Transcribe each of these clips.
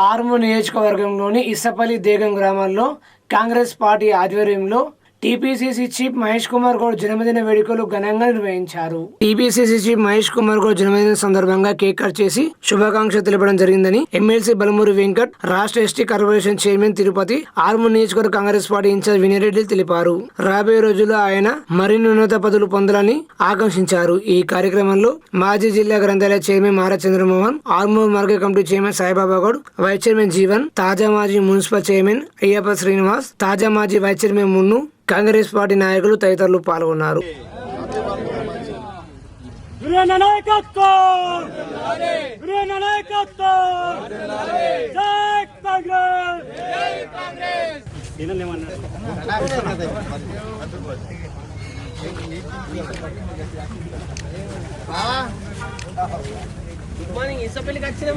ఆర్మూర్ నియోజకవర్గంలోని ఇసపల్లి దేగం గ్రామాల్లో కాంగ్రెస్ పార్టీ ఆధ్వర్యంలో టీపీసీసీ చీఫ్ మహేష్ కుమార్ గౌడ్ జన్మదిన వేడుకలు ఘనంగా నిర్వహించారు. టీపీసీసీ చీఫ్ మహేష్ కుమార్ గౌడ్ జన్మదిన సందర్భంగా కేక్ కట్ చేసి శుభాకాంక్షలు తెలపడం జరిగిందని ఎమ్మెల్సీ బలమూరి వెంకట్, రాష్ట్ర ST corporation chairman Tirupati, Armoor నియోజకవర్గ కాంగ్రెస్ పార్టీ ఇన్ఛార్జ్ వినయరెడ్డి తెలిపారు. రాబోయే రోజుల్లో ఆయన మరిన్ని ఉన్నత పదవులు పొందాలని ఆకాంక్షించారు. ఈ కార్యక్రమంలో మాజీ జిల్లా గ్రంథాలయ chairman Mara Chandramohan, Armoor market committee chairman Saibaba Goud, vice chairman Jeevan, తాజా మాజీ మున్సిపల్ చైర్మన్ అయ్యప్ప శ్రీనివాస్, తాజా మాజీ vice chairman Munnu, Congress party నాయకులు తదితరులు పాల్గొన్నారు. Good morning. ఇసపల్లికి వచ్చిన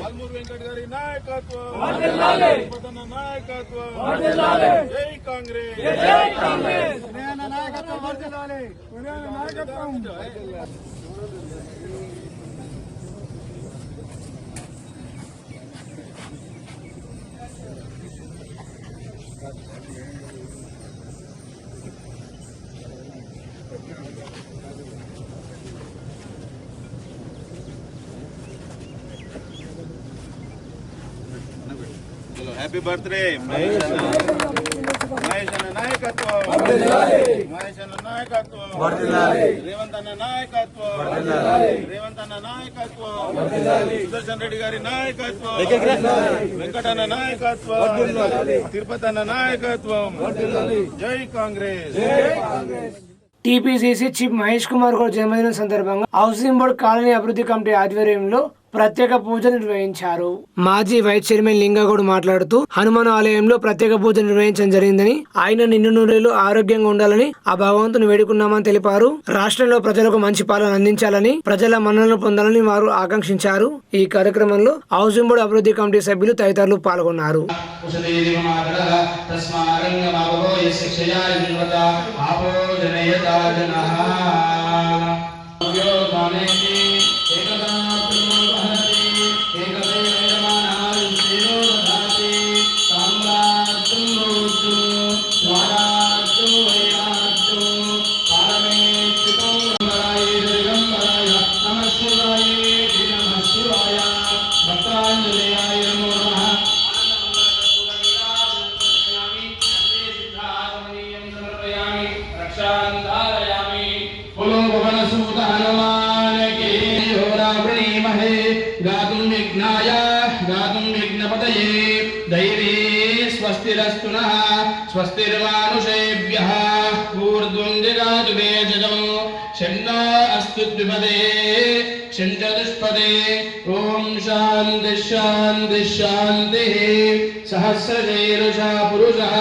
బలమూరి వెంకట్ గారి నాయకత్వం, జై కాంగ్రెస్, జై కాంగ్రెస్. హ్యాపీ బర్త్డే మహేష్ అన్న నాయకత్వం, మహేష్ అన్న నాయకత్వం, రేవంత్ అన్న నాయకత్వం, రేవంత్ అన్న నాయకత్వం, సుదర్శన్ రెడ్డి గారి నాయకత్వం, వెంకట అన్న నాయకత్వం, తిరుపతి అన్న నాయకత్వం, జై కాంగ్రెస్. టీపీసీసీ చీఫ్ మహేష్ కుమార్ గౌడ్ జన్మదినం సందర్భంగా హౌసింగ్ బోర్డు కాలనీ అభివృద్ధి కమిటీ ఆధ్వర్యంలో ప్రత్యేక పూజలు నిర్వహించారు. మాజీ వైస్ చైర్మన్ లింగగౌడ్ మాట్లాడుతూ హనుమాన్ ఆలయంలో ప్రత్యేక పూజ నిర్వహించడం జరిగిందని, ఆయన నిన్ను నూరేళ్లు ఆరోగ్యంగా ఉండాలని ఆ భగవంతుని వేడుకున్నామని తెలిపారు. రాష్ట్రంలో ప్రజలకు మంచి పాలన అందించాలని, ప్రజల మన్ననలు పొందాలని వారు ఆకాంక్షించారు. ఈ కార్యక్రమంలో హౌసింగ్ బోర్డు అభివృద్ధి కమిటీ సభ్యులు తదితరులు పాల్గొన్నారు. स्वस्तिरस्तुनः स्वस्तिर्मानुषेभ्यः ऊर्ध्वं जगातु वेजजं षण्णो अस्तु द्विपदे षण्चतुष्पदे ॐ शान्ति शान्ति शान्तिः सहस्रशीर्षा पुरुषः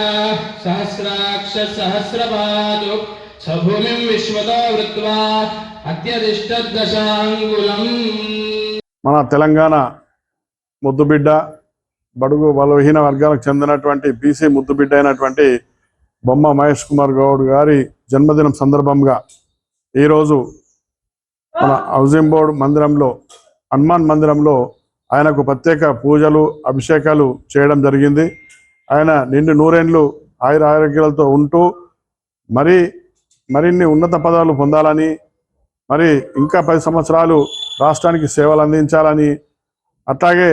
सहस्राक्षः सहस्रपादु सभूमिं विश्वतो वृत्वा अत्यधिष्ठद्दशाङ्गुलम्. మన తెలంగాణ ముద్దుబిడ్డ, బడుగు బలహీన వర్గాలకు చెందినటువంటి బీసీ ముద్దుబిడ్డ అయినటువంటి బొమ్మ మహేష్ కుమార్ గౌడ్ గారి జన్మదినం సందర్భంగా ఈరోజు మన హౌసింగ్ బోర్డు మందిరంలో, హనుమాన్ మందిరంలో ఆయనకు ప్రత్యేక పూజలు, అభిషేకాలు చేయడం జరిగింది. ఆయన నిండు నూరేండ్లు ఆయురారోగ్యాలతో ఉంటూ మరిన్ని ఉన్నత పదవులు పొందాలని, మరి ఇంకా 10 సంవత్సరాలు రాష్ట్రానికి సేవలు అందించాలని, అట్లాగే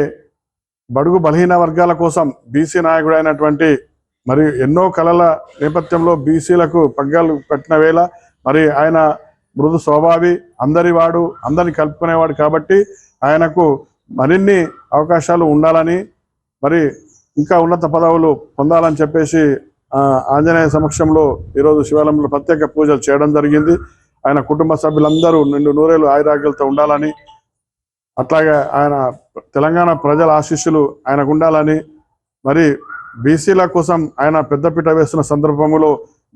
బడుగు బలహీన వర్గాల కోసం బీసీ నాయకుడు అయినటువంటి, మరి ఎన్నో కళల నేపథ్యంలో బీసీలకు పగ్గాలు కట్టిన వేళ మరి ఆయన మృదు స్వభావి, అందరివాడు, అందరిని కలుపుకునేవాడు కాబట్టి ఆయనకు మరిన్ని అవకాశాలు ఉండాలని, మరి ఇంకా ఉన్నత పదవులు పొందాలని చెప్పేసి ఆంజనేయ సమక్షంలో ఈరోజు శివాలయంలో ప్రత్యేక పూజలు చేయడం జరిగింది. ఆయన కుటుంబ సభ్యులందరూ నిండు నూరేళ్లు ఆయురాగ్యాలతో ఉండాలని, అట్లాగే ఆయన తెలంగాణ ప్రజల ఆశీస్సులు ఆయనకు ఉండాలని, మరి బీసీల కోసం ఆయన పెద్దపీట వేస్తున్న సందర్భంలో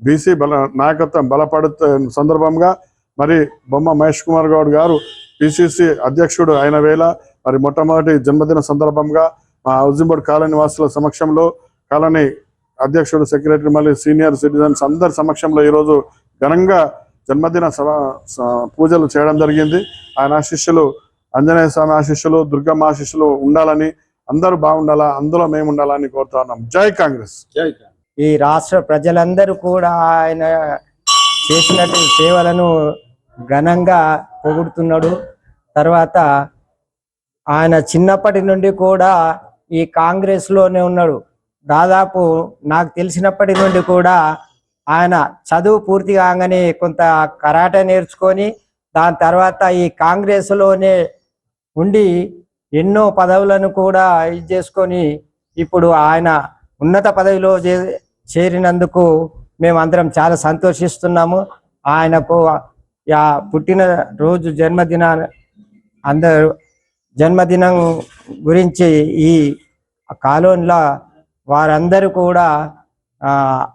బీసీ నాయకత్వం బలపడుతున్న సందర్భంగా మరి బొమ్మ మహేష్ కుమార్ గౌడ్ గారు పిసిసి అధ్యక్షుడు అయిన వేళ మరి మొట్టమొదటి జన్మదిన సందర్భంగా మా హౌసింగ్ బోర్డు కాలనీ వాసుల సమక్షంలో కాలనీ అధ్యక్షుడు, సెక్రటరీ, మళ్ళీ సీనియర్ సిటిజన్స్ అందరి సమక్షంలో ఈరోజు ఘనంగా జన్మదిన పూజలు చేయడం జరిగింది. ఆయన ఆశీస్సులు, ఆంజనేయ స్వామి ఆశీస్సులు, దుర్గమ్మ ఆశీస్సులు ఉండాలని, అందరూ బాగుండాలా, అందులో మేము ఉండాలని కోరుతా ఉన్నాం. జై కాంగ్రెస్. ఈ రాష్ట్ర ప్రజలందరూ కూడా ఆయన చేసినట్టు సేవలను ఘనంగా పొగుడుతున్నాడు. తర్వాత ఆయన చిన్నప్పటి నుండి కూడా ఈ కాంగ్రెస్లోనే ఉన్నాడు. దాదాపు నాకు తెలిసినప్పటి నుండి కూడా ఆయన చదువు పూర్తి కాగానే కొంత కరాటే నేర్చుకొని దాని తర్వాత ఈ కాంగ్రెస్లోనే ఉండి ఎన్నో పదవులను కూడా ఇది చేసుకొని ఇప్పుడు ఆయన ఉన్నత పదవిలో చేరినందుకు మేమందరం చాలా సంతోషిస్తున్నాము. ఆయనకు పుట్టిన రోజు జన్మదినం గురించి ఈ కాలనీలో వారందరూ కూడా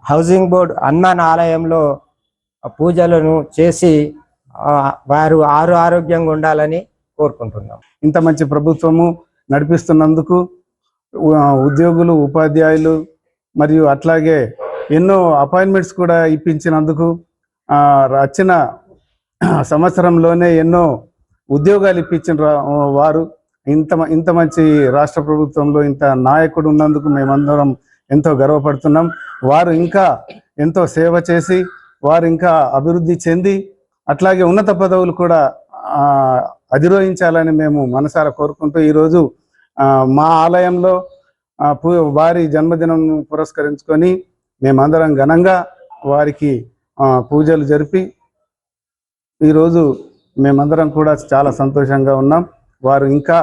హౌసింగ్ బోర్డ్ హనుమాన్ ఆలయంలో పూజలను చేసి వారు ఆరోగ్యంగా ఉండాలని కోరుకుంటున్నాం. ఇంత మంచి ప్రభుత్వము నడిపిస్తున్నందుకు ఉద్యోగులు, ఉపాధ్యాయులు మరియు అట్లాగే ఎన్నో అపాయింట్మెంట్స్ కూడా ఇప్పించినందుకు, వచ్చిన సంవత్సరంలోనే ఎన్నో ఉద్యోగాలు ఇప్పించిన వారు, ఇంత మంచి రాష్ట్ర ప్రభుత్వంలో ఇంత నాయకుడు ఉన్నందుకు మేమందరం ఎంతో గర్వపడుతున్నాం. వారు ఇంకా ఎంతో సేవ చేసి వారు ఇంకా అభివృద్ధి చెంది అట్లాగే ఉన్నత పదవులు కూడా అధిరోహించాలని మేము మనసారా కోరుకుంటూ ఈరోజు మా ఆలయంలో వారి జన్మదినం పురస్కరించుకొని మేమందరం ఘనంగా వారికి పూజలు జరిపి ఈరోజు మేమందరం కూడా చాలా సంతోషంగా ఉన్నాం. వారు ఇంకా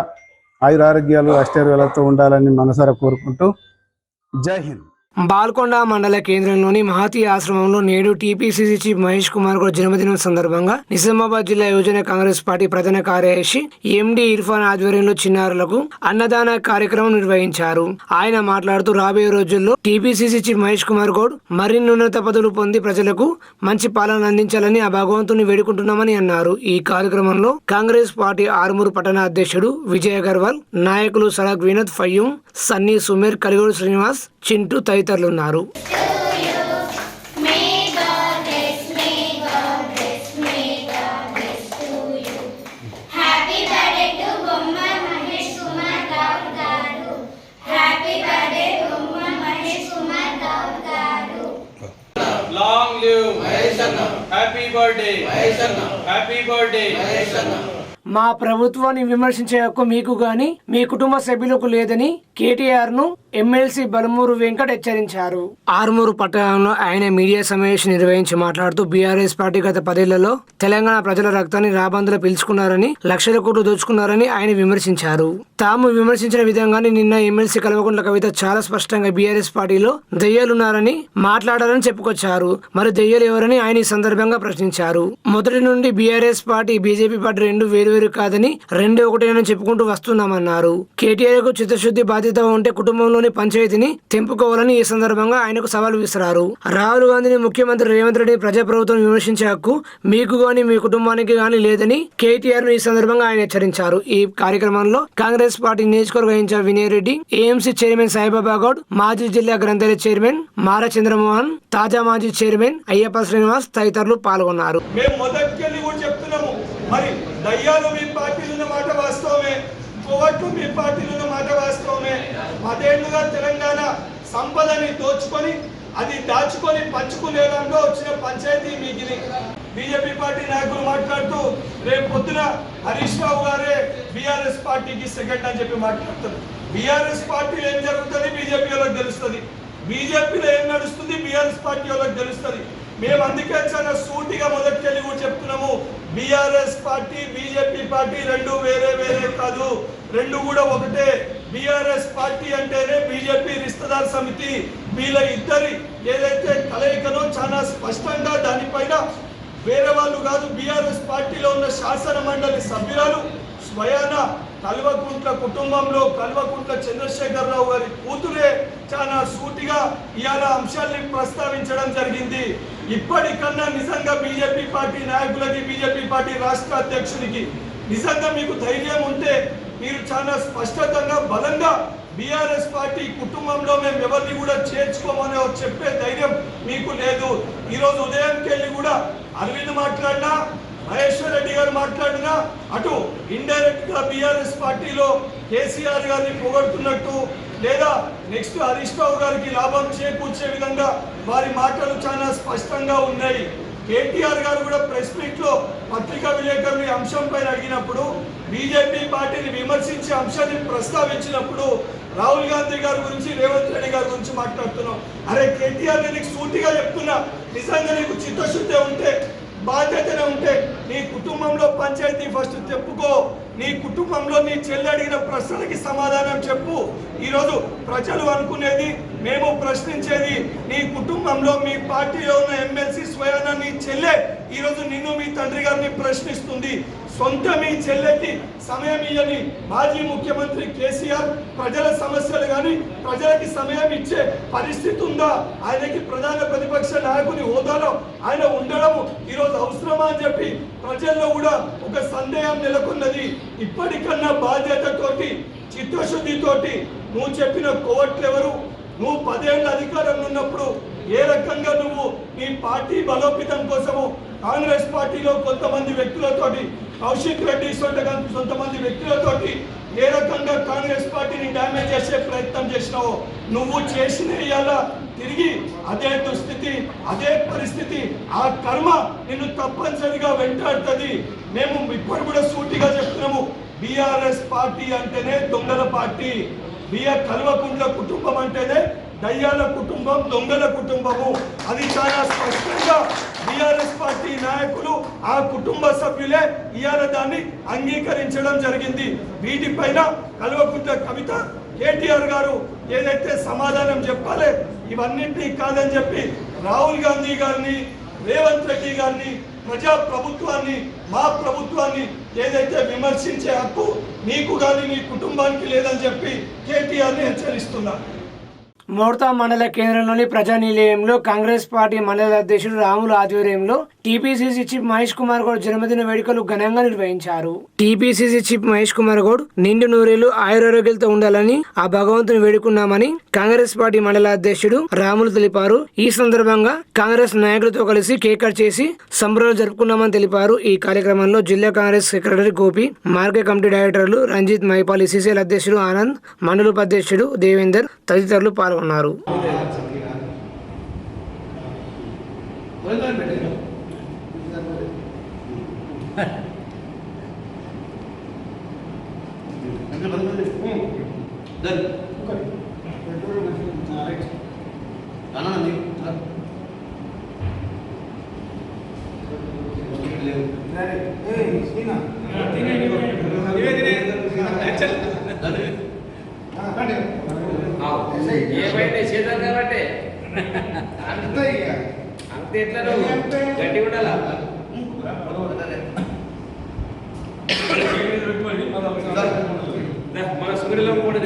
ఆయురారోగ్యాలు, అష్టైర్యాలతో ఉండాలని మనసారా కోరుకుంటూ జై హింద్. బాల్కొండ మండల కేంద్రంలోని మహతి ఆశ్రమంలో నేడు టీపీసీసీ చీఫ్ మహేష్ కుమార్ గౌడ్ జన్మదినం సందర్భంగా నిజామాబాద్ జిల్లా యువజన కాంగ్రెస్ పార్టీ ప్రధాన కార్యదర్శి ఎండి ఇర్ఫాన్ ఆధ్వర్యంలో చిన్నారులకు అన్నదాన కార్యక్రమం నిర్వహించారు. ఆయన మాట్లాడుతూ రాబోయే రోజుల్లో టీపీసీసీ చీఫ్ మహేష్ కుమార్ గౌడ్ మరిన్ని ఉన్నత పదవులు పొంది ప్రజలకు మంచి పాలన అందించాలని ఆ భగవంతుని వేడుకుంటున్నామని అన్నారు. ఈ కార్యక్రమంలో కాంగ్రెస్ పార్టీ ఆర్మూరు పట్టణ అధ్యక్షుడు విజయ్ అగర్వాల్, నాయకులు సడక్ వినోద్, ఫయ్యూం, సన్నీ, సుమేర్, కలిగోడు శ్రీనివాస్, చింటూ తదితరులు ఉన్నారు. Long live Mahesh Anna. Happy birthday Mahesh Anna. Happy birthday Mahesh Anna. మా ప్రభుత్వాన్ని విమర్శించే హక్కు మీకు గాని మీ కుటుంబ సభ్యులకు లేదని కేటీఆర్ ను ఎమ్మెల్సీ బలమూరు వెంకట్ హెచ్చరించారు. ఆర్మూరు పట్టణంలో ఆయన మీడియా సమావేశం నిర్వహించి మాట్లాడుతూ బీఆర్ఎస్ పార్టీ గత 10 ఏళ్లలో తెలంగాణ ప్రజల రక్తాన్ని రాబందులో పీల్చుకున్నారని, లక్షల కోట్లు దోచుకున్నారని ఆయన విమర్శించారు. తాము విమర్శించిన విధంగానే నిన్న ఎమ్మెల్సీ కల్వకుంట్ల కవిత చాలా స్పష్టంగా బీఆర్ఎస్ పార్టీలో దెయ్యాలున్నారని మాట్లాడారని చెప్పుకొచ్చారు. మరి దెయ్యాలు ఎవరని ఆయన ఈ సందర్భంగా ప్రశ్నించారు. మొదటి నుండి బీఆర్ఎస్ పార్టీ, బీజేపీ పార్టీ రెండు వేరు కాదని, రెండు ఒకటేనని చెప్పుకుంటూ వస్తున్నామన్నారు. కేటీఆర్ కు చిత్తశుద్ధి, బాధ్యత ఉంటే కుటుంబంలోని పంచాయతీని తెంపుకోవాలని ఈ సందర్భంగా ఆయనకు సవాల్ విసిరారు. రాహుల్ గాంధీని, ముఖ్యమంత్రి రేవంత్ రెడ్డి ప్రజాప్రభుత్వం విమర్శించే హక్కు మీకు గాని మీ కుటుంబానికి గాని లేదని కేటీఆర్ ను ఈ సందర్భంగా ఆయన హెచ్చరించారు. ఈ కార్యక్రమంలో కాంగ్రెస్ పార్టీ నియోజకవర్గ incharge Vinay Reddy, AMC chairman Saibaba Goud, మాజీ జిల్లా గ్రంథాలయ చైర్మన్ మారా చంద్రమోహన్, తాజా మాజీ చైర్మన్ అయ్యప్ప శ్రీనివాస్ తదితరులు పాల్గొన్నారు. మరి దయ్యాలు మీ పార్టీలు ఉన్న మాట వాస్తవమే, కోవట్లు మీ పార్టీలు ఉన్న మాట వాస్తవమే. 10 ఏళ్లుగా తెలంగాణ సంపదని దోచుకొని అది దాచుకొని పంచుకునేదంలో వచ్చిన పంచాయతీ మీది. బీజేపీ పార్టీ నాయకులు మాట్లాడుతూ రేపు పొద్దున హరీష్ రావు గారే బీఆర్ఎస్ పార్టీకి సెకండ్ అని చెప్పి మాట్లాడుతారు. బీఆర్ఎస్ పార్టీలో ఏం జరుగుతుంది బీజేపీ వాళ్ళకి తెలుస్తుంది, బీజేపీలో ఏం నడుస్తుంది బీఆర్ఎస్ పార్టీ వాళ్ళకి తెలుస్తుంది. మేము అందుకే చాలా సూటిగా మొదటికెళ్ళి కూడా చెప్తున్నాము, బీఆర్ఎస్ పార్టీ, బీజేపీ పార్టీ రెండు వేరే వేరే కాదు, రెండు కూడా ఒకటే. బీఆర్ఎస్ పార్టీ అంటేనే బీజేపీ రిస్తదార్ సమితి, వీళ్ళ ఇద్దరి ఏదైతే కలయికనో చాలా స్పష్టంగా దానిపైన వేరే వాళ్ళు కాదు. బీఆర్ఎస్ పార్టీలో ఉన్న శాసన మండలి సభ్యురాలు స్వయాన కల్వకుంట్ల కుటుంబంలో కల్వకుంట్ల చంద్రశేఖరరావు గారి కూతురే చాలా సూటిగా ఇవాళ అంశాన్ని ప్రస్తావించడం జరిగింది. ఇప్పటికన్నా నిజంగా బీజేపీ పార్టీ నాయకులకి, బీజేపీ పార్టీ రాష్ట్ర అధ్యక్షుడికి నిజంగా మీకు ధైర్యం ఉంటే మీరు చాలా స్పష్టంగా బలంగా బీఆర్ఎస్ పార్టీ కుటుంబంలో మేము ఎవరిని కూడా చేర్చుకోమని చెప్పే ధైర్యం మీకు లేదు. ఈరోజు ఉదయంకి వెళ్ళి కూడా అరవింద్ మాట్లాడినా, మహేశ్వర్ రెడ్డి గారు మాట్లాడినా అటు ఇండైరెక్ట్ గా బీఆర్ఎస్ పార్టీలో కేసీఆర్ గారిని పొగడుతున్నట్టు లేదా నెక్స్ట్ హరీష్ రావు గారికి లాభం చేకూర్చే విధంగా వారి మాటలు చాలా స్పష్టంగా ఉన్నాయి. కేటీఆర్ గారు కూడా ప్రెస్ మీట్ లో పత్రికా విలేకరులు ఈ అంశం పైన అడిగినప్పుడు, బీజేపీ పార్టీని విమర్శించే అంశాన్ని ప్రస్తావించినప్పుడు రాహుల్ గాంధీ గారి గురించి, రేవంత్ రెడ్డి గారి గురించి మాట్లాడుతున్నాం. అరే కేటీఆర్, నేను సూటిగా చెప్తున్నా, నిజంగా నీకు చిత్తశుద్ధి ఉంటే, బాధ్యతనే ఉంటే నీ కుటుంబంలో పంచాయతీ ఫస్ట్ చెప్పుకో. నీ కుటుంబంలో నీ చెల్లి అడిగిన ప్రశ్నలకి సమాధానం చెప్పు. ఈరోజు ప్రజలు అనుకునేది, మేము ప్రశ్నించేది, నీ కుటుంబంలో మీ పార్టీలో ఉన్న ఎమ్మెల్సీ స్వయాన నీ చెల్లె ఈరోజు నిన్ను మీ తండ్రి గారిని ప్రశ్నిస్తుంది. సొంత మీ చెల్లెకి సమయం ఇయ్యని మాజీ ముఖ్యమంత్రి కేసీఆర్ ప్రజల సమస్యలు కానీ ప్రజలకి సమయం ఇచ్చే పరిస్థితి ఉందా? ఆయనకి ప్రధాన ప్రతిపక్ష నాయకుని హోదాలో ఆయన ఉండడము ఈరోజు అవసరమా అని చెప్పి ప్రజల్లో కూడా ఒక సందేహం నెలకొన్నది. ఇప్పటికన్నా బాధ్యతతోటి, చిత్తశుద్ధితోటి నువ్వు చెప్పిన కోవట్లు ఎవరు? నువ్వు 10 ఏళ్ళ అధికారంలో ఉన్నప్పుడు ఏ రకంగా నువ్వు నీ పార్టీ బలోపేతం కోసము కాంగ్రెస్ పార్టీలో కొంతమంది వ్యక్తులతోటి, కౌశిక్ రెడ్డి కొంతమంది వ్యక్తులతోటి ఏ రకంగా కాంగ్రెస్ పార్టీని డ్యామేజ్ చేసే ప్రయత్నం చేసినావో, నువ్వు చేసిన ఇవాళ తిరిగి అదే దుస్థితి, అదే పరిస్థితి, ఆ కర్మ నిన్ను తప్పనిసరిగా వెంటాడుతుంది. మేము ఇప్పుడు కూడా సూటిగా చెప్తున్నాము, బీఆర్ఎస్ పార్టీ అంటేనే దొంగల పార్టీ. కల్వకుంట్ల కుటుంబం అంటేనే దయ్యాల కుటుంబం, దొంగల కుటుంబము. అది చాలా స్పష్టంగా బీఆర్ఎస్ పార్టీ నాయకులు, ఆ కుటుంబ సభ్యులే ఇవాళ దాన్ని అంగీకరించడం జరిగింది. వీటిపైన కల్వకుంట్ల కవిత, కేటీఆర్ గారు ఏదైతే సమాధానం చెప్పాలి, ఇవన్నింటినీ కాదని చెప్పి రాహుల్ గాంధీ గారిని, రేవంత్ రెడ్డి గారిని, ప్రజా ప్రభుత్వాన్ని, మా ప్రభుత్వాన్ని ఏదైతే విమర్శించే హక్కు నీకు కానీ నీ కుటుంబానికి లేదని చెప్పి కేటీఆర్ని హెచ్చరిస్తున్నా. మోర్తా మండల కేంద్రంలోని ప్రజానిలయంలో కాంగ్రెస్ పార్టీ మండల అధ్యక్షుడు రాములు ఆధ్వర్యంలో టీపీసీసీ చీఫ్ మహేష్ కుమార్ గౌడ్ జన్మదిన వేడుకలు ఘనంగా నిర్వహించారు. టీపీసీసీ చీఫ్ మహేష్ కుమార్ గౌడ్ నిండు నూరేళ్లు ఆయురారోగ్యాలతో ఉండాలని ఆ భగవంతుని వేడుకున్నామని కాంగ్రెస్ పార్టీ మండల అధ్యక్షుడు రాములు తెలిపారు. ఈ సందర్భంగా కాంగ్రెస్ నాయకులతో కలిసి కేక్ కట్ చేసి సంబరాలు జరుపుకున్నామని తెలిపారు. ఈ కార్యక్రమంలో జిల్లా Congress secretary Gopi, market committee డైరెక్టర్లు రంజిత్, మైపాల్, ఈసీసీఎల్ అధ్యక్షుడు ఆనంద్, మండల ఉపాధ్యక్షుడు దేవేందర్ తదితరులు పాల్గొన్నారు. ఏమైనా చేద్దాం కాబట్టి అంతే ఎట్లా గట్టి ఉండాలా. మన సూర్యులో కూడా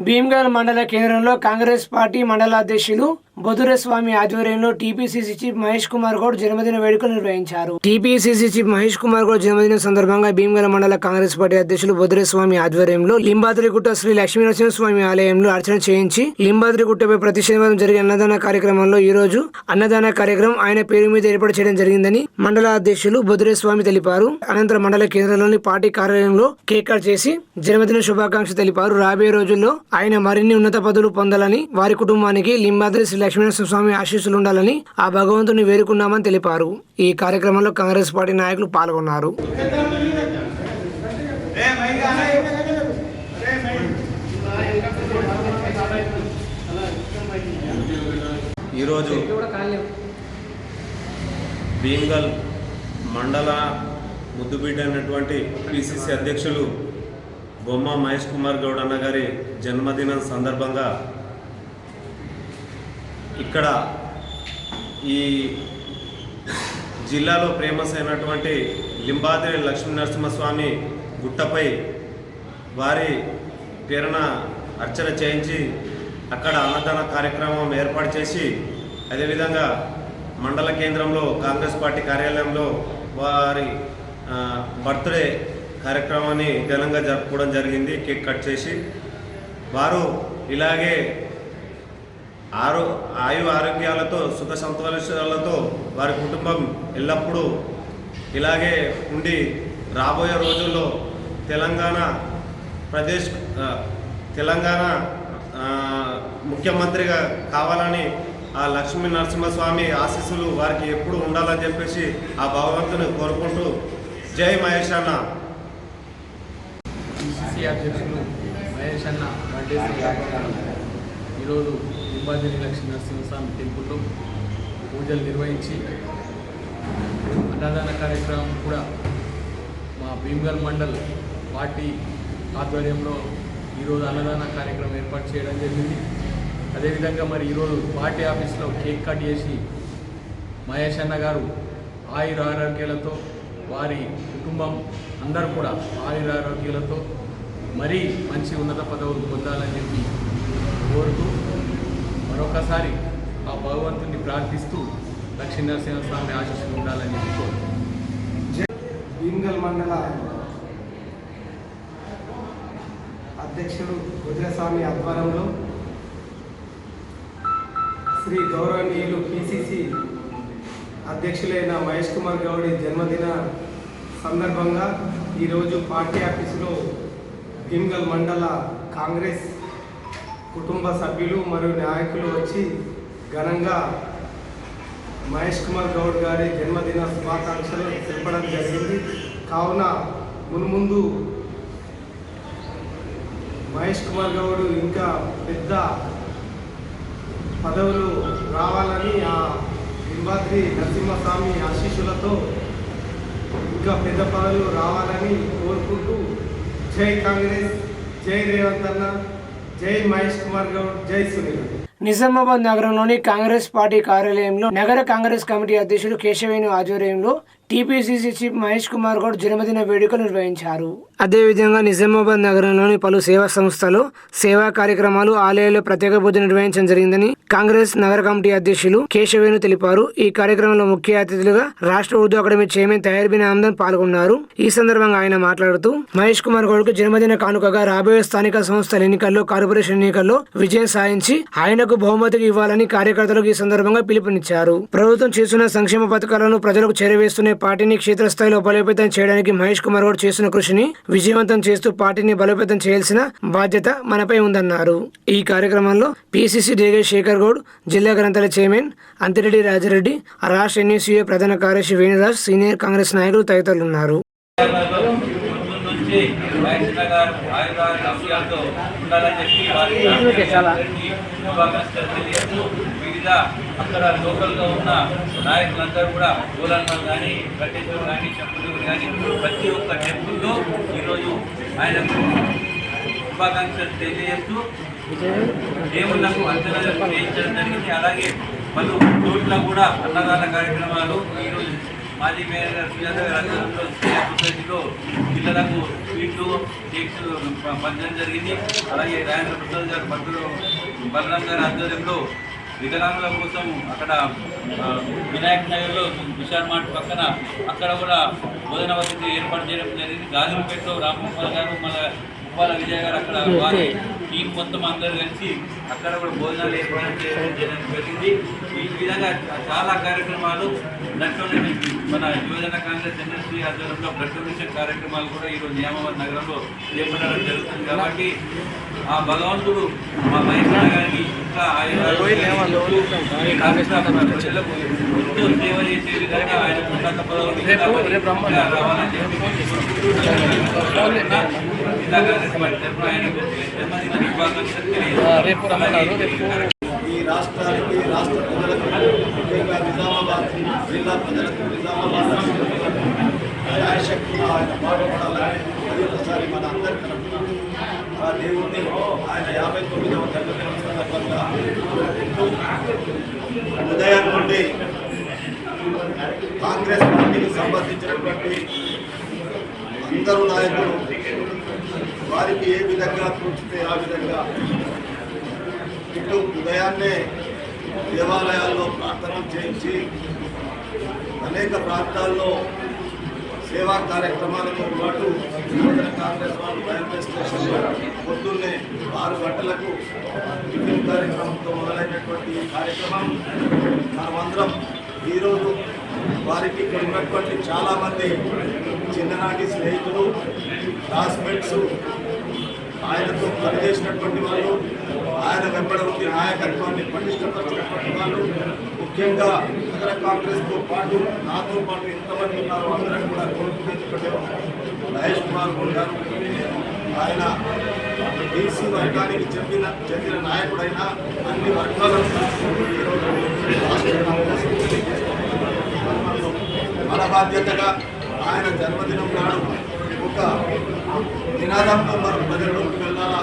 భీమ్గల్ మండల కేంద్రంలో కాంగ్రెస్ పార్టీ మండల అధ్యక్షులు బొదురస్వామి ఆధ్వర్యంలో టీపీసీసీ చీఫ్ మహేష్ కుమార్ గౌడ్ జన్మదిన వేడుకలు నిర్వహించారు. టీపీసీసీ చీఫ్ మహేష్ కుమార్ గౌడ్ జన్మదినం సందర్భంగా భీమ్గల్ మండల కాంగ్రెస్ పార్టీ అధ్యక్షులు బొదురస్వామి ఆధ్వర్యంలో లింబాద్రిగుట్ట శ్రీ లక్ష్మీనరసింహస్వామి ఆలయంలో అర్చన చేయించి లింబాద్రిగుట్టపై ప్రతి శనివారం జరిగే అన్నదాన కార్యక్రమంలో ఈ రోజు అన్నదాన కార్యక్రమం ఆయన పేరు మీద ఏర్పాటు చేయడం జరిగిందని మండల అధ్యక్షులు బొదురస్వామి తెలిపారు. అనంతరం మండల కేంద్రంలోని పార్టీ కార్యాలయంలో కేక్ కట్ చేసి జన్మదిన శుభాకాంక్షలు తెలిపారు. రాబోయే రోజుల్లో ఆయన మరిన్ని ఉన్నత పదవులు పొందాలని, వారి కుటుంబానికి లింబాద్రి శ్రీ లక్ష్మీనరసింహస్వామి ఆశీస్సులు ఉండాలని ఆ భగవంతుని వేడుకున్నామని తెలిపారు. ఈ కార్యక్రమంలో కాంగ్రెస్ పార్టీ నాయకులు పాల్గొన్నారు. ఈరోజు భీమ్గల్ మండల ముద్దుబిడ్డ అయినటువంటి పిసిసి అధ్యక్షులు బొమ్మ మహేష్ కుమార్ గౌడ్ అన్న గారి జన్మదినం సందర్భంగా ఇక్కడ ఈ జిల్లాలో ఫేమస్ అయినటువంటి లింబాద్రి లక్ష్మీనరసింహస్వామి గుట్టపై వారి పేరున అర్చన చేయించి అక్కడ అన్నదాన కార్యక్రమం ఏర్పాటు చేసి అదేవిధంగా మండల కేంద్రంలో కాంగ్రెస్ పార్టీ కార్యాలయంలో వారి బర్త్డే కార్యక్రమాన్ని ఘనంగా జరుపుకోవడం జరిగింది. కేక్ కట్ చేసి వారు ఇలాగే ఆయు ఆరోగ్యాలతో సుఖ సంతోషాలతో వారి కుటుంబం ఎల్లప్పుడూ ఇలాగే ఉండి రాబోయే రోజుల్లో తెలంగాణ ముఖ్యమంత్రిగా కావాలని ఆ లక్ష్మీ నరసింహస్వామి ఆశీస్సులు వారికి ఎప్పుడు ఉండాలని చెప్పేసి ఆ భగవంతుని కోరుకుంటూ జై మహేష్ అన్న. పిసిసి అధ్యక్షులు మహేష్ అన్న బర్త్డే సందర్భంగా ఈరోజు లింబాద్రి లక్ష్మీ నరసింహస్వామి టెంపుల్లో పూజలు నిర్వహించి అన్నదాన కార్యక్రమం కూడా మా భీమ్గల్ మండల్ పార్టీ ఆధ్వర్యంలో ఈరోజు అన్నదాన కార్యక్రమం ఏర్పాటు చేయడం జరిగింది. అదేవిధంగా మరి ఈరోజు పార్టీ ఆఫీస్లో కేక్ కట్ చేసి మహేష్ అన్న గారు ఆయురారోగ్యాలతో వారి కుటుంబం అందరూ కూడా ఆయురారోగ్యాలతో మరీ మంచి ఉన్నత పదవులు పొందాలని చెప్పి కోరుతూ మరొకసారి ఆ భగవంతుని ప్రార్థిస్తూ లక్ష్మీనరసింహస్వామి ఆశీస్సులు ఉండాలని చెప్పి కోరుతున్నాను. భీమ్గల్ మండల అధ్యక్షుడు బొదురస్వామి ఆధ్వర్యంలో శ్రీ గౌరవనీయులు పిసిసి అధ్యక్షులైన మహేష్ కుమార్ గౌడ్ జన్మదిన సందర్భంగా ఈరోజు పార్టీ ఆఫీసులో భీమ్గల్ మండల కాంగ్రెస్ కుటుంబ సభ్యులు మరియు నాయకులు వచ్చి ఘనంగా మహేష్ కుమార్ గౌడ్ గారి జన్మదిన శుభాకాంక్షలు తెలపడం జరిగింది. కావున మున్ముందు మహేష్ కుమార్ గౌడ్ ఇంకా పెద్ద పదవులు రావాలని ఆ లింబాద్రి నరసింహస్వామి ఆశీస్సులతో ఇంకా పెద్ద పదవులు రావాలని కోరుకుంటూ జై కాంగ్రెస్, జై రేవంత్ అన్న, జై మహేష్ కుమార్ గౌడ్, జై సునీల్. నిజామాబాద్ నగరంలోని కాంగ్రెస్ పార్టీ కార్యాలయంలో నగర కాంగ్రెస్ కమిటీ అధ్యక్షులు కేశవేణు ఆధ్వర్యంలో టీపీసీసీ చీఫ్ మహేష్ కుమార్ గౌడ్ జన్మదిన వేడుకలు నిర్వహించారు. అదేవిధంగా నిజామాబాద్ నగరంలోని పలు సేవా సంస్థలు సేవా కార్యక్రమాలు, ఆలయాల్లో ప్రత్యేక పూజ నిర్వహించడం జరిగిందని కాంగ్రెస్ నగర కమిటీ అధ్యక్షులు కేశవేణు తెలిపారు. ఈ కార్యక్రమంలో ముఖ్య అతిథులుగా రాష్ట్ర ఉర్దూ అకాడమీ చైర్మన్ తయార్బిన్ ఆమ్దన్ పాల్గొన్నారు. ఈ సందర్భంగా ఆయన మాట్లాడుతూ మహేష్ కుమార్ గౌడ్ కు జన్మదిన కానుకగా రాబోయే స్థానిక సంస్థల ఎన్నికల్లో, కార్పొరేషన్ ఎన్నికల్లో విజయం సాధించి ఆయనకు బహుమతికి ఇవ్వాలని కార్యకర్తలకు ఈ సందర్భంగా పిలుపునిచ్చారు. ప్రభుత్వం చేస్తున్న సంక్షేమ పథకాలను ప్రజలకు చేరవేస్తూనే పార్టీని క్షేత్రస్థాయిలో బలోపేతం చేయడానికి మహేష్ కుమార్ గౌడ్ చేస్తున్న కృషిని విజయవంతం చేస్తూ పార్టీని బలోపేతం చేయాల్సిన బాధ్యత మనపై ఉందన్నారు. ఈ కార్యక్రమంలో పిసిసి డేగేష్ శేఖర్ గౌడ్, జిల్లా గ్రంథాలయ చైర్మన్ అంతిరెడ్డి రాజారెడ్డి, రాష్ట్ర ఎన్యూసీఏ ప్రధాన కార్యదర్శి వేణురాజ్, సీనియర్ కాంగ్రెస్ నాయకులు తదితరులు ఉన్నారు. అక్కడ లోకల్గా ఉన్న నాయకులందరూ కూడా గోలన్మల్ కానీ, కట్టేశ్వరం కానీ, చెప్పులు కానీ ప్రతి ఒక్క టెంపుల్లో ఈరోజు ఆయనకు శుభాకాంక్షలు తెలియజేస్తూ దేవుళ్లకు అంచనాలు చేయించడం జరిగింది. అలాగే పలు చోట్ల కూడా అన్నదాన కార్యక్రమాలు ఈరోజు మాజీ మేయర్ గారు సుజాత గారి ఆధ్వర్యంలో సొసైటీలో పిల్లలకు స్వీట్లు, కేక్స్ పంచడం జరిగింది. అలాగే రాజేంద్ర ప్రసాద్ గారు బలరాం గారి ఆధ్వర్యంలో వికలాంగుల కోసం అక్కడ వినాయక్ నగర్లో విశాల్ మార్ట్ పక్కన అక్కడ కూడా భోజన వసతి ఏర్పాటు చేయడం జరిగింది. గాజులపేటలో రామ్మోహన్ గారు, మన ఉప్పాల విజయ్ గారు అక్కడ వారి టీం మొత్తం అందరూ కలిసి అక్కడ కూడా భోజనాలు ఏర్పాటు చేయడం జరిగింది. ఈ విధంగా చాలా కార్యక్రమాలు దాంట్లోనే మన యువజన కాంగ్రెస్ ఎన్ఎస్సీ ఆధ్వర్యంలో బ్లడ్ డొనేషన్ కార్యక్రమాలు కూడా ఈరోజు నిజామాబాద్ నగరంలో చేపట్టడం జరుగుతుంది. కాబట్టి ఆ భగవంతుడు మా మహేశ్వర గారికి ఇంకా ప్రజలకు ఎంతో సేవ చేసే విధంగా ఆయన ఉన్నత పదవులు రావాలని చెప్పి ఈ రాష్ట్రానికి, రాష్ట్ర ప్రజలకు, ముఖ్యంగా నిజామాబాద్ జిల్లా ప్రజలకు, నిజామాబాద్ న్యాయశక్తిగా ఆయన పాటుపడాలని మరొకసారి మన అందరి తరఫున ఆ దేవుణ్ణి ఆయన 59వ జన్మదినం సందర్భంగా ఉదయం నుండి కాంగ్రెస్ పార్టీకి సంబంధించినటువంటి అందరూ నాయకులు వారికి ఏ విధంగా తోచితే ఆ విధంగా ఇటు ఉదయాన్నే దేవాలయాల్లో ప్రార్థనలు చేయించి అనేక ప్రాంతాల్లో సేవా కార్యక్రమాలతో పాటు యువజన కాంగ్రెస్ వాళ్ళు రైల్వే స్టేషన్లో పొద్దున్నే 6 గంటలకు టిఫిన్ కార్యక్రమంతో మొదలైనటువంటి ఈ కార్యక్రమం మనమందరం ఈరోజు వారికి ఇక్కడ ఉన్నటువంటి చాలామంది చిన్ననాటి స్నేహితులు, క్లాస్మేట్స్, ఆయనతో పనిచేసినటువంటి వాళ్ళు, ఆయన వెంబడ ఉండి నాయకత్వాన్ని పటిష్టపరిచినటువంటి వాళ్ళు, ముఖ్యంగా నగర కాంగ్రెస్తో పాటు నాతో పాటు ఎంతమంది ఉన్నారో అందరం కూడా కోరుకునేటువంటి మహేష్ కుమార్ గౌడ్ గారు. ఆయన బీసీ వర్గానికి చెందిన నాయకుడైన అన్ని వర్గాలను మన బాధ్యతగా ఆయన జన్మదినం నాడు ఒక నినాదంతో మనం ప్రజల్లోకి వెళ్ళాలా,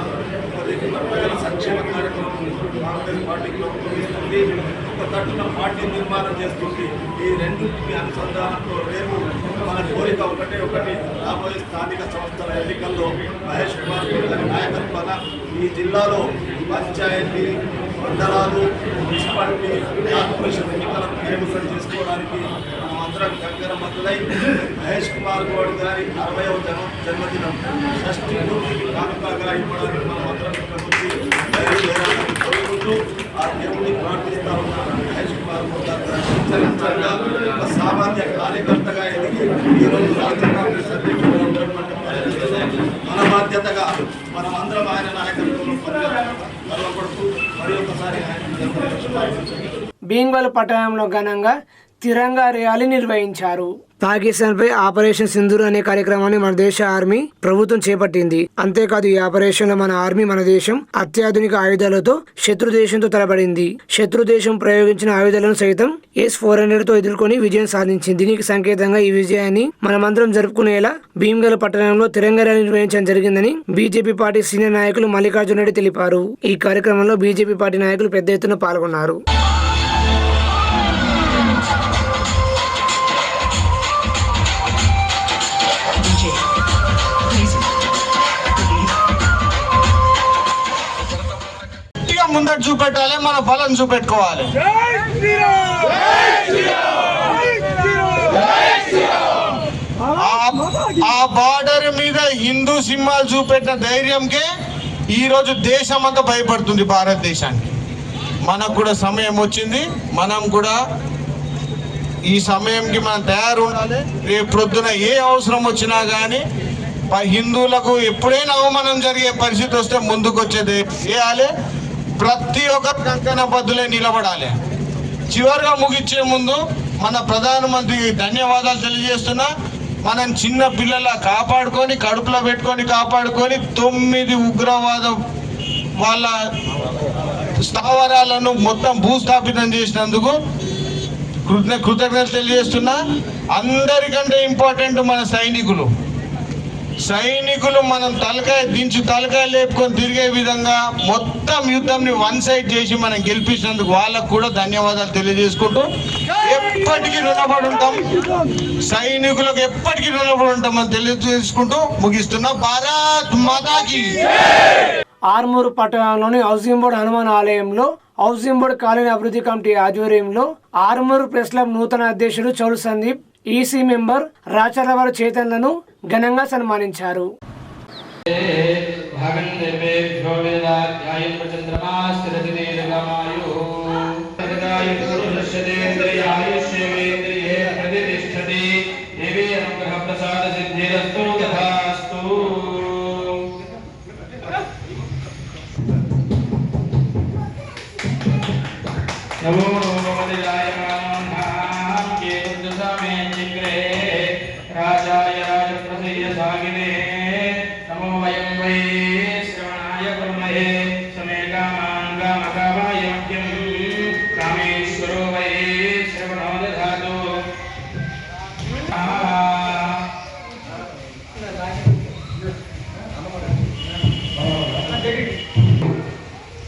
ప్రజల సంక్షేమ కార్యక్రమం కాంగ్రెస్ పార్టీకి రూపొందిస్తుంది, ఒక తట్టున పార్టీ నిర్మాణం చేస్తుంది. ఈ రెండింటికి అనుసంధానంతో రేపు మన కోరిక ఒకటి రాబోయే స్థానిక సంస్థల ఎన్నికల్లో మహేష్ కుమార్ గారి నాయకత్వాన ఈ జిల్లాలో పంచాయతీ, మండలాలు, మున్సిపాలిటీ, కార్పొరేషన్ ఎన్నికలను కైవసం చేసుకోవడానికి మనమందరం కంకర మద్దలై మహేష్ కుమార్ గౌడ్ గారి 60వ జన్మదినం షష్ఠి పూర్తికి కానుకగా ఇవ్వడానికి మనమందరం ఇక్కడ నుంచి బయలుదేరాలని కోరుకుంటూ ఆ దేవుడిని ప్రార్థిస్తా ఉన్నాను. మహేష్ కుమార్ గౌడ్ గారు ఒక సామాన్య కార్యకర్తగా ఎదిగి ఈరోజు రాష్ట్ర కాంగ్రెస్ అధ్యక్షుడు ఉన్నటువంటి మన బాధ్యతగా మనమందరం ఆయన నాయకత్వంలో పనిచేయాలనుకుంటూ మరి ఒకసారి భీంగల్ పట్టణంలో ఘనంగా తిరంగా ర్యాలీ నిర్వహించారు. పాకిస్తాన్ పై ఆపరేషన్ సింధూర్ అనే కార్యక్రమాన్ని మన దేశ ఆర్మీ ప్రభుత్వం చేపట్టింది. అంతేకాదు ఈ ఆపరేషన్ లో మన ఆర్మీ, మన దేశం అత్యాధునిక ఆయుధాలతో శత్రు దేశంతో తలపడింది. శత్రు దేశం ప్రయోగించిన ఆయుధాలను సైతం S-400 తో ఎదుర్కొని విజయం సాధించింది. దీనికి సంకేతంగా ఈ విజయాన్ని మనమందరం జరుపుకునేలా భీంగల్ పట్టణంలో తిరంగా ర్యాలీ నిర్వహించడం జరిగిందని బీజేపీ పార్టీ సీనియర్ నాయకులు మల్లికార్జున రెడ్డి తెలిపారు. ఈ కార్యక్రమంలో బీజేపీ పార్టీ నాయకులు పెద్ద ఎత్తున పాల్గొన్నారు. ముంగట్ చూపెట్టాలి, మన బలం చూపెట్టుకోవాలి. ఆ బార్డర్ మీద హిందూ సింహాలు చూపెట్టిన ధైర్యంకే ఈరోజు దేశం అంతా భయపడుతుంది భారతదేశానికి. మనకు కూడా సమయం వచ్చింది, మనం కూడా ఈ సమయంకి మనం తయారు ఉండాలి. రేపు ప్రొద్దున ఏ అవసరం వచ్చినా కానీ హిందువులకు ఎప్పుడైనా అవమానం జరిగే పరిస్థితి వస్తే ముందుకు వచ్చేది చేయాలి. ప్రతి ఒక్కరు కంకణ బద్దులే నిలబడాలి. చివరిగా ముగించే ముందు మన ప్రధానమంత్రికి ధన్యవాదాలు తెలియజేస్తున్నా. మనం చిన్న పిల్లల కాపాడుకొని కడుపులో పెట్టుకొని కాపాడుకొని 9 ఉగ్రవాద వాళ్ళ స్థావరాలను మొత్తం భూస్థాపితం చేసినందుకు కృతజ్ఞతలు తెలియజేస్తున్నా. అందరికంటే ఇంపార్టెంట్ మన సైనికులు మనం తలకాయ లేపుకొని తిరిగే విధంగా మొత్తం యుద్ధంని వన్ సైడ్ చేసి మనం గెలిపించినందుకు వాళ్ళకు కూడా ధన్యవాదాలు తెలియజేసుకుంటూ ఎప్పటికీ రుణపడి ఉంటాం, సైనికులకు ఎప్పటికీ రుణపడి ఉంటామని తెలియజేసుకుంటూ ముగిస్తున్నా. భారత్ మాతాకి. ఆర్మూరు పట్టణంలోని హౌసింగ్ బోర్డు హనుమాన్ ఆలయంలో హౌసింగ్ బోర్డు కాలనీ అభివృద్ధి కమిటీ ఆధ్వర్యంలో ఆర్మూరు ప్రెస్ క్లబ్ నూతన అధ్యక్షుడు చౌడు సందీప్, ఈసీ మెంబర్ రాచర్లవారి చైతన్యను ఘనంగా సన్మానించారు. नमो राजाय राजप्रसय सागिने नमो वयं वै श्रवणाय कुर्महे समे कामान् कामकामाय मह्यं कामेश्वरो वै श्रवणो दधातु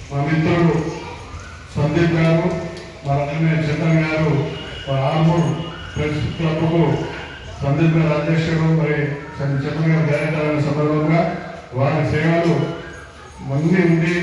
మా మిత్రుడు సందీప్ గారు, మా చంద్రన్ గారు, ఆర్మూర్ ప్రెస్ క్లబ్కు సందీప్ గారు అధ్యక్షుడు, మరి చంద్రన్ గారు డైరెక్టర్ అయిన సందర్భంగా వారి సేవలు అన్నీ ఉండి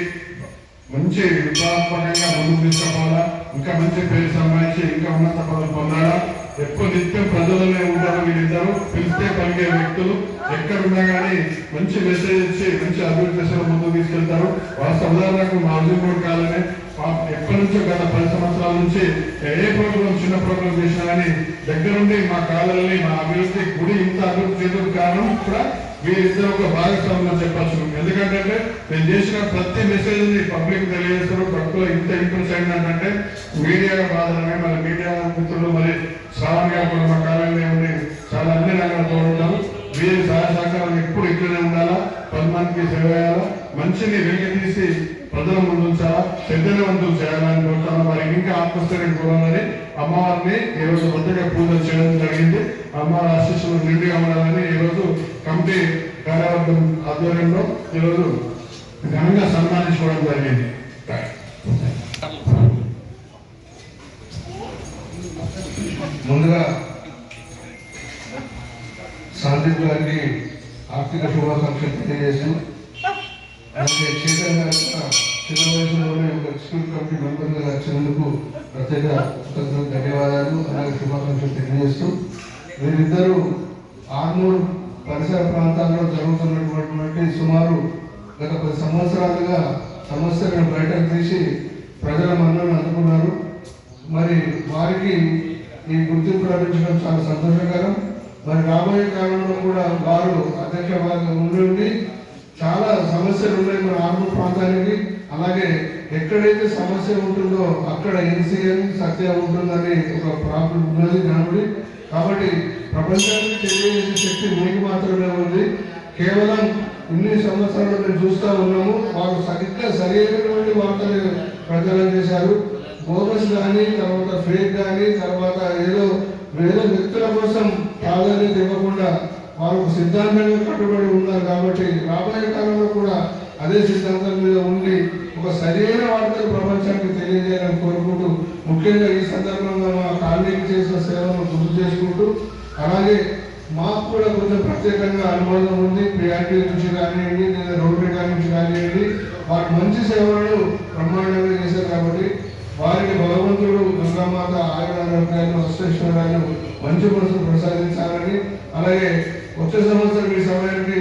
మంచి విప్లవాత్మకంగా ముందుకు తీసుకోవాలా, ఇంకా మంచి పేరు సంపాదించి ఇంకా ఉన్నత పదవులు పొందాలా. ఎక్కువ నిత్యం ప్రజలనే ఉంటారు వీళ్ళిద్దరు, పిలిస్తే పలికే వ్యక్తులు. ఎక్కడున్నా కానీ మంచి మెసేజ్ ఇచ్చి మంచి అభివృద్ధి దశలో ముందుకు తీసుకెళ్తారు. వాస్తవ ఉదాహరణకు మా హౌసింగ్ బోర్డు కాలనీ ఎప్పటి నుంచో గత 10 సంవత్సరాల నుంచి ఏ ప్రోగ్రాం చిన్న ప్రోగ్రాం చేసినా కానీ దగ్గరుండి మా కాలనీ మా అభివృద్ధి గుడి ఇంత అభివృద్ధి చేయడానికి కారణం కూడా వీరిద్దరు ఒక భాగస్వామ్యం చెప్పచ్చు. ఎందుకంటే నేను చేసిన ప్రతి మెసేజ్ ని పబ్లిక్ తెలియజేస్తారు. భక్తులు ఇంత ఇంప్రెస్ అయిందంటే మీడియా బాధలనే మన మీడియా మిత్రులు మరి శ్రావణ్ గారు కూడా మా కాలనీ ఉండి చాలా అన్ని రంగాలతో ఉంటారు. వీరి సహాయ సహకారం ఎప్పుడు ఇట్లనే ఉండాలా, 10 మందికి సేవ చేయాలా, మంచిని వెలికి తీసి ప్రజల ముందు ఉంచాలా, చైతన్యవంతులు చేయాలని కోరుతాను. మరి ఇంకా ఆత్మస్థైర్యం కోరాలని అమ్మవారిని ఈరోజు కొత్తగా పూజలు చేయడం జరిగింది. అమ్మవారి ఆశీస్సులు నిండుగా ఉండాలని ఈరోజు కమిటీ కార్యవర్గం ఆధ్వర్యంలో ఈరోజు ఘనంగా సన్మానించుకోవడం జరిగింది. ముందుగా సందీప్ గారికి ఆర్థిక శుభాకాంక్షలు తెలియజేసి, అలాగే చైతన్య గారు చిన్న వయసులోనే ఒక ఎగ్జిక్యూటివ్ కమిటీ మెంబర్గా వచ్చినందుకు ప్రత్యేక ధన్యవాదాలు అలాగే శుభాకాంక్షలు తెలియజేస్తూ, వీరిద్దరూ ఆర్మూర్ పరిసర ప్రాంతాల్లో జరుగుతున్నటువంటి సుమారు గత 10 సంవత్సరాలుగా సమస్యలను బయటకు తీసి ప్రజల మన్ననను అందుకున్నారు. మరి వారికి ఈ గుర్తింపు లభించడం చాలా సంతోషకరం. మరి రాబోయే కాలంలో కూడా వారు అధ్యక్ష ఉండి చాలా సమస్యలు ఉన్నాయి మన ఆర్మూర్ ప్రాంతానికి. అలాగే ఎక్కడైతే సమస్య ఉంటుందో అక్కడ ఎన్సీఎన్ సత్య ఉంటుందని ఒక ప్రాబ్లం ఉన్నది కనుడి. కాబట్టి ప్రపంచానికి తెలియజేసే శక్తి మీకు మాత్రమే ఉంది. కేవలం ఇన్ని సంవత్సరాలు మేము చూస్తూ ఉన్నాము, వారు సరైనటువంటి వార్తలు ప్రచారం చేశారు. బోగస్ కానీ, తర్వాత ఫేక్ కానీ, తర్వాత ఏదో వేరే వ్యక్తుల కోసం ప్రాధాన్యత ఇవ్వకుండా వారు సిద్ధాంతంగా కట్టుబడి ఉన్నారు. కాబట్టి రాబోయే కాలంలో కూడా అదే సిద్ధాంతం మీద ఉండి ఒక సరైన వార్తలు ప్రపంచానికి తెలియజేయాలని కోరుకుంటూ, ముఖ్యంగా ఈ సందర్భంగా మా కాలనీకి చేసిన సేవలను గుర్తు చేసుకుంటూ, అలాగే మా కూడా కొంచెం ప్రత్యేకంగా అనుభవం ఉంది. పిఆర్టీ నుంచి కానివ్వండి లేదా రోటరీ గారి నుంచి కానివ్వండి, వారు మంచి సేవలను బ్రహ్మాండంగా చేశారు. కాబట్టి వారికి భగవంతుడు గంగామాత ఆయురారోగ్యాలు అష్టైశ్వర్యాలు మంచి మనసులు ప్రసాదించాలని, అలాగే వచ్చే సంవత్సరం ఈ సమయానికి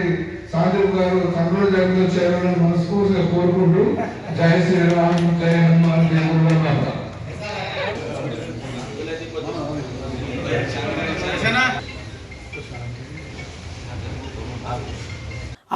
సాందీప్ గారు కర్నూలు జగన్లో చేరాలని మనస్ఫూర్తిగా కోరుకుంటూ జయ శ్రీరామ్ జయ హనుమాన్ జయ గురునాథ.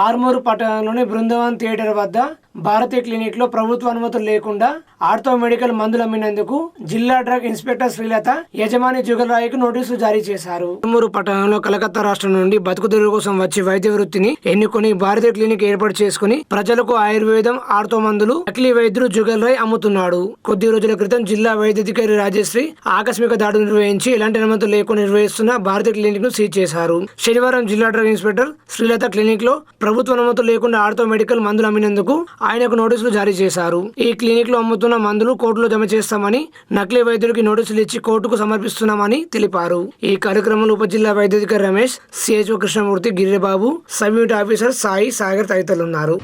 ఆర్మూరు పట్టణంలోని బృందావన్ థియేటర్ వద్ద భారతీయ క్లినిక్ లో ప్రభుత్వ అనుమతులు లేకుండా ఆర్థో మెడికల్ మందులు అమ్మినందుకు జిల్లా డ్రగ్ ఇన్స్పెక్టర్ శ్రీలత యజమాని జుగల్రాయ్కు నోటీసులు జారీ చేశారు. ఆర్మూరు పట్టణంలో కలకత్తా రాష్ట్రం నుండి బతుకుదెరువు కోసం వచ్చి వైద్య వృత్తిని ఎన్నుకొని భారతీయ క్లినిక్ ఏర్పాటు చేసుకుని ప్రజలకు ఆయుర్వేదం ఆర్థో మందులు నకిలీ వైద్యుడు జుగల్రాయ్ అమ్ముతున్నాడు. కొద్ది రోజుల క్రితం జిల్లా వైద్యాధికారి రాజశ్రీ ఆకస్మిక దాడులు నిర్వహించి ఎలాంటి అనుమతులు లేకుండా నిర్వహిస్తున్న భారతీయ క్లినిక్ ను సీజ్ చేశారు. శనివారం జిల్లా డ్రగ్ ఇన్స్పెక్టర్ శ్రీలత క్లినిక్ లో ప్రభుత్వ అనుమతులు లేకుండా ఆర్థో మెడికల్ మందులు అమ్మినందుకు ఆయనకు నోటీసులు జారీ చేశారు. ఈ క్లినిక్ లో అమ్ముతున్న మందులు కోర్టులో జమ చేస్తామని, నకిలీ వైద్యుడికి నోటీసులు ఇచ్చి కోర్టుకు సమర్పిస్తున్నామని తెలిపారు. ఈ కార్యక్రమంలో ఉప జిల్లా వైద్యాధికారి Ramesh, CHO Krishnamurthy, Giribabu, sub unit officer Sai, Sagar తదితరులు ఉన్నారు.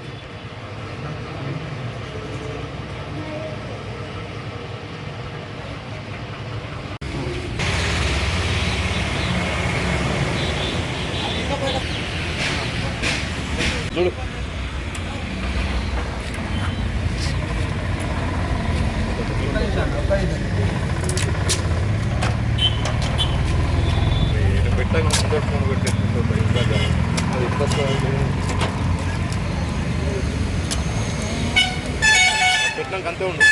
అంతే ఉండు.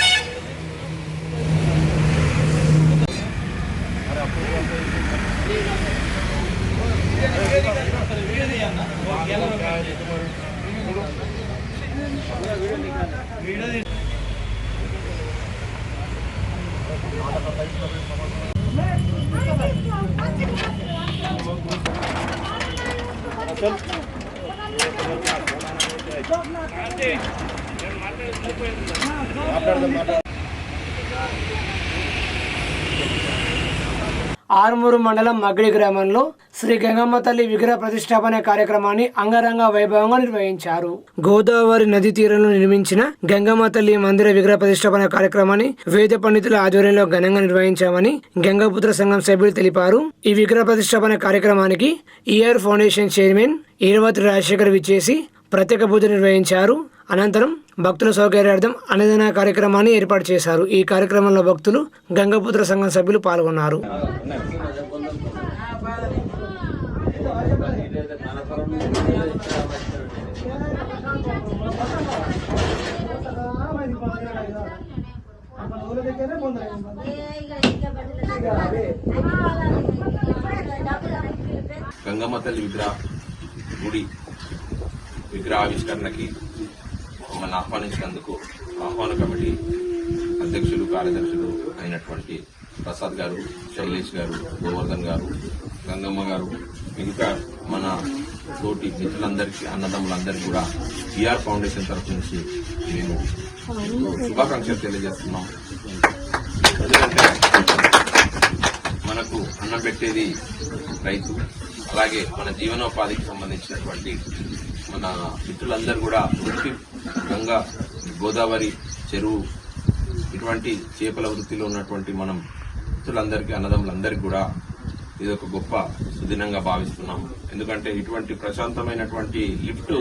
ఆర్మూరు మండలం మగ్గిడి గ్రామంలో శ్రీ గంగమ్మ తల్లి విగ్రహ ప్రతిష్టాపన కార్యక్రమాన్ని అంగరంగ వైభవంగా నిర్వహించారు. గోదావరి నది తీరంలో నిర్మించిన గంగమ్మ తల్లి మందిర విగ్రహ ప్రతిష్టాపన కార్యక్రమాన్ని వేద పండితుల ఆధ్వర్యంలో ఘనంగా నిర్వహించామని గంగాపుత్ర సంఘం సభ్యులు తెలిపారు. ఈ విగ్రహ ప్రతిష్టాపన కార్యక్రమానికి ER foundation chairman Eravati Rajasekhar విచ్చేసి ప్రత్యేక పూజ నిర్వహించారు. అనంతరం భక్తుల సౌకర్యార్థం అన్నదాన కార్యక్రమాన్ని ఏర్పాటు చేశారు. ఈ కార్యక్రమంలో భక్తులు, గంగాపుత్ర సంఘం సభ్యులు పాల్గొన్నారు. గంగమ్మ తల్లి గుడి విగ్రహావిష్కరణకి మమ్మల్ని ఆహ్వానించినందుకు ఆహ్వాన కమిటీ అధ్యక్షులు, కార్యదర్శులు అయినటువంటి ప్రసాద్ గారు, శైలేష్ గారు, గోవర్ధన్ గారు, గంగమ్మ గారు, ఇంకా మన తోటి మిత్రులందరికీ, అన్నదమ్ములందరికీ కూడా ఈఆర్ ఫౌండేషన్ తరఫు నుంచి మేము శుభాకాంక్షలు తెలియజేస్తున్నాం. ఎందుకంటే మనకు అన్నం పెట్టేది రైతు, అలాగే మన జీవనోపాధికి సంబంధించినటువంటి మన మిత్రులందరూ కూడా వృత్తి, గంగా, గోదావరి, చెరువు ఇటువంటి చేపల వృత్తిలో ఉన్నటువంటి మనం మిత్రులందరికీ, అన్నదమ్ములందరికీ కూడా ఇది ఒక గొప్ప సుదినంగా భావిస్తున్నాం. ఎందుకంటే ఇటువంటి ప్రశాంతమైనటువంటి లిఫ్ట్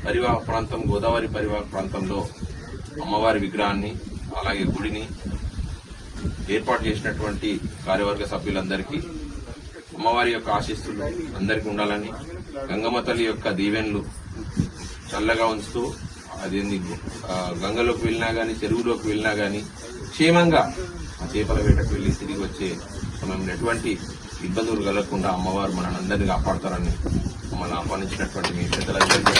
పరివాహక ప్రాంతం, గోదావరి పరివాహక ప్రాంతంలో అమ్మవారి విగ్రహాన్ని, అలాగే గుడిని ఏర్పాటు చేసినటువంటి కార్యవర్గ సభ్యులందరికీ అమ్మవారి యొక్క ఆశీస్సులు అందరికీ ఉండాలని, గంగమ్మ తల్లి యొక్క దీవెనలు చల్లగా ఉంచుతూ అది గంగలోకి వెళ్ళినా కానీ, చెరువులోకి వెళ్ళినా కానీ క్షేమంగా ఆ చేపల వేటకు వెళ్ళి తిరిగి వచ్చే సమయంలో ఎటువంటి ఇబ్బందులు కలగకుండా అమ్మవారు మనల్ని అందరినీ కాపాడతారని మమ్మల్ని ఆహ్వానించినటువంటి మీ పెద్దలందరికీ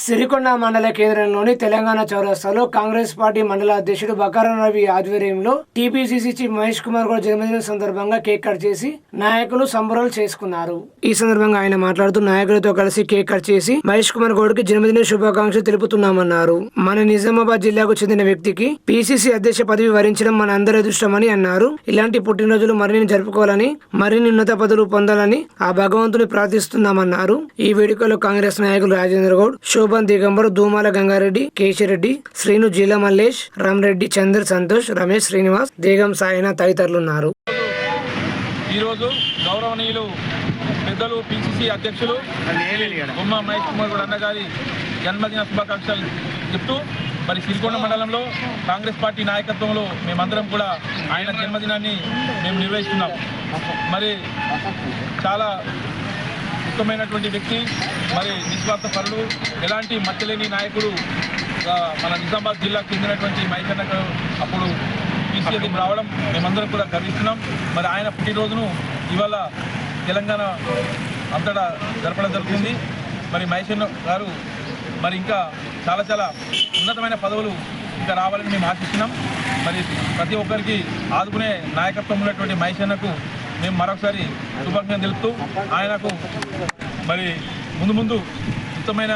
సిరికొండ మండల కేంద్రంలోని తెలంగాణ చౌరస్తాలో కాంగ్రెస్ పార్టీ మండల అధ్యక్షుడు బకారం రవి ఆధ్వర్యంలో టీపీసీసీ చీఫ్ మహేష్ కుమార్ గౌడ్ జన్మదినం సందర్భంగా కేక్ కట్ చేసి నాయకులు సంబరాలు చేసుకున్నారు. ఈ సందర్భంగా ఆయన మాట్లాడుతూ నాయకులతో కలిసి కేక్ కట్ చేసి మహేష్ కుమార్ గౌడ్ కి జన్మదిన శుభాకాంక్షలు తెలుపుతున్నామన్నారు. మన నిజామాబాద్ జిల్లాకు చెందిన వ్యక్తికి పీసీసీ అధ్యక్ష పదవి వరించడం మన అందరి అదృష్టమని అన్నారు. ఇలాంటి పుట్టినరోజులు మరిన్ని జరుపుకోవాలని, మరిన్ని ఉన్నత పదవులు పొందాలని ఆ భగవంతుని ప్రార్థిస్తున్నామన్నారు. ఈ వేడుకలో కాంగ్రెస్ నాయకులు రాజేంద్ర గౌడ్, శోభన్ దిగంబర్, దూమాల గంగారెడ్డి, కేశిరెడ్డి, శ్రీను, జీల మల్లేష్, రామరెడ్డి, చంద్ర, సంతోష్, రమేష్, శ్రీనివాస్, దేగం సాయన తదితరులున్నారు. ఈరోజు గౌరవనీయులు పెద్దలు పిసిసి అధ్యక్షులు బొమ్మ మహేష్ కుమార్ గౌడ్ అన్నగారి జన్మదిన శుభాకాంక్షలు చెప్తూ మరి సిరికొండ మండలంలో కాంగ్రెస్ పార్టీ నాయకత్వంలో మేమందరం కూడా ఆయన జన్మదినాన్ని మేము నిర్వహిస్తున్నాం. మరి చాలా ఉత్తమమైనటువంటి వ్యక్తి, మరి నిస్వార్థ పరులు, ఎలాంటి మచ్చలేని నాయకుడు. మన నిజామాబాద్ జిల్లాకు చెందినటువంటి మహేష్ అన్న అప్పుడు పీసీసీ రావడం మేమందరం కూడా గర్విస్తున్నాం. మరి ఆయన పుట్టినరోజును ఇవాళ తెలంగాణ అంతటా జరపడం జరుగుతుంది. మరి మహేష్ అన్న గారు మరి ఇంకా చాలా చాలా ఉన్నతమైన పదవులు ఇంకా రావాలని మేము ఆశిస్తున్నాం. మరి ప్రతి ఒక్కరికి ఆదుకునే నాయకత్వం ఉన్నటువంటి మహేష్ అన్నకు మేము మరొకసారి శుభాకాంక్షలు తెలుపుతూ ఆయనకు మరి ముందు ఉత్తమమైన